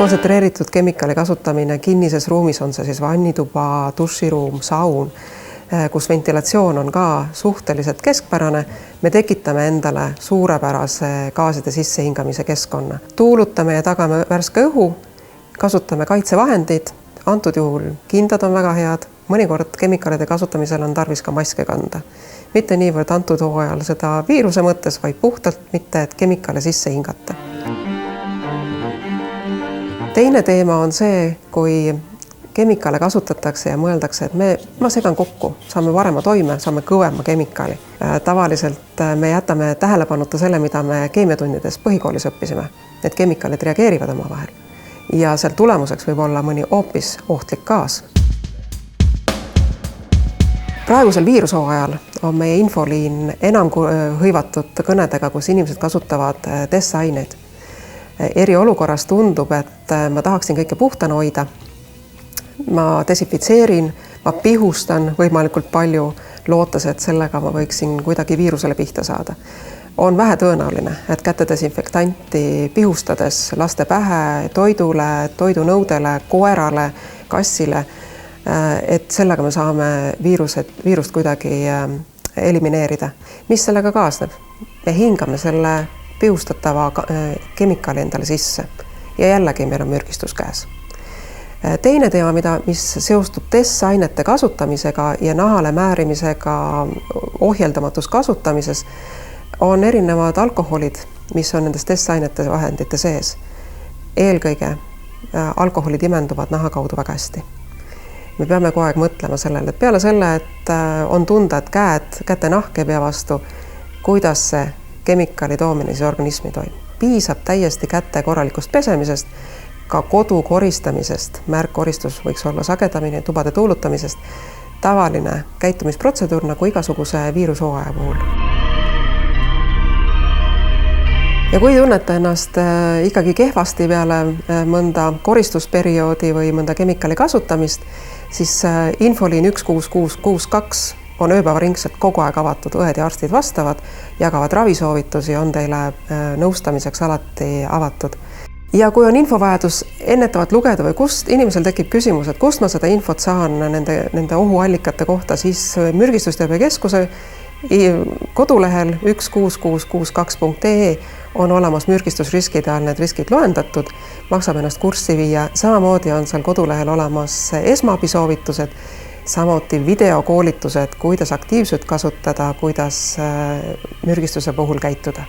Kontsentreeritud kemikaali kasutamine kinnises ruumis, on see siis vannituba, duširuum, saun, kus ventilatsioon on ka suhteliselt keskpärane, me tekitame endale suurepärase gaaside sissehingamise keskkonna. Tuulutame ja tagame värske õhu, kasutame kaitsevahendid, antud juhul kindad on väga head, mõnikord kemikaalide kasutamisel on tarvis ka maske kanda. Mitte niivõrd antud hooajal seda viiruse mõttes, vaid puhtalt mitte, et kemikaale sisse hingata. Teine teema on see, kui kemikaale kasutatakse ja mõeldakse, et ma segan kokku, saame parema toime, saame kõvema kemikaali. Tavaliselt me jätame tähelepanuta selle, mida me keemiatundides põhikoolis õppisime. Need kemikaalid reageerivad omavahel ja seal tulemuseks võib olla mõni hoopis ohtlik gaas. Praegusel viirushooajal on meie infoliin enam hõivatud kõnedega, kus inimesed kasutavad testaineid. Eriolukorras tundub, et ma tahaksin kõike puhtana hoida. Ma desinfitseerin, ma pihustan võimalikult palju, lootes, et sellega ma võiksin kuidagi viirusele pihta saada. On vähe tõenäoline, et käte desinfektanti pihustades laste pähe, toidule, toidunõudele, koerale, kassile, et sellega me saame viirust kuidagi elimineerida. Mis sellega kaasneb? Me hingame selle pihustatava kemikaali endale sisse ja jällegi meil on mürgistus käes. Teine teema, mis seostub testainete kasutamisega ja nahale määrimisega ohjeldamatus kasutamises, on erinevad alkoholid, mis on nendes testainete vahendite sees. Eelkõige alkoholid imenduvad naha kaudu väga hästi. Me peame kogu aeg mõtlema sellele, et peale selle, et on tunda, et käte nahk ei pea vastu, kuidas see kemikaali toomine organismi toimub. Piisab täiesti käte korralikust pesemisest, ka kodu koristamisest, märkkoristus võiks olla sagedamini, tubade tuulutamisest, tavaline käitumisprotseduur nagu igasuguse viirushooaja puhul. Ja kui tunnete ennast ikkagi kehvasti peale mõnda koristusperioodi või mõnda kemikaali kasutamist, siis infoliin 16662 on ööpäevaringselt kogu aeg avatud, õed ja arstid vastavad, jagavad ravisoovitusi, on teile nõustamiseks alati avatud. Ja kui on infovajadus ennetavalt lugeda või kust inimesel tekib küsimus, et kust ma seda infot saan nende ohuallikate kohta, siis Mürgistusteabe Keskuse kodulehel 16662.ee on olemas mürgistusriskide all need riskid loendatud, maksab ennast kurssi viia. Samamoodi on seal kodulehel olemas esmaabisoovitused, samuti videokoolitused, kuidas aktiivsust kasutada, kuidas mürgistuse puhul käituda.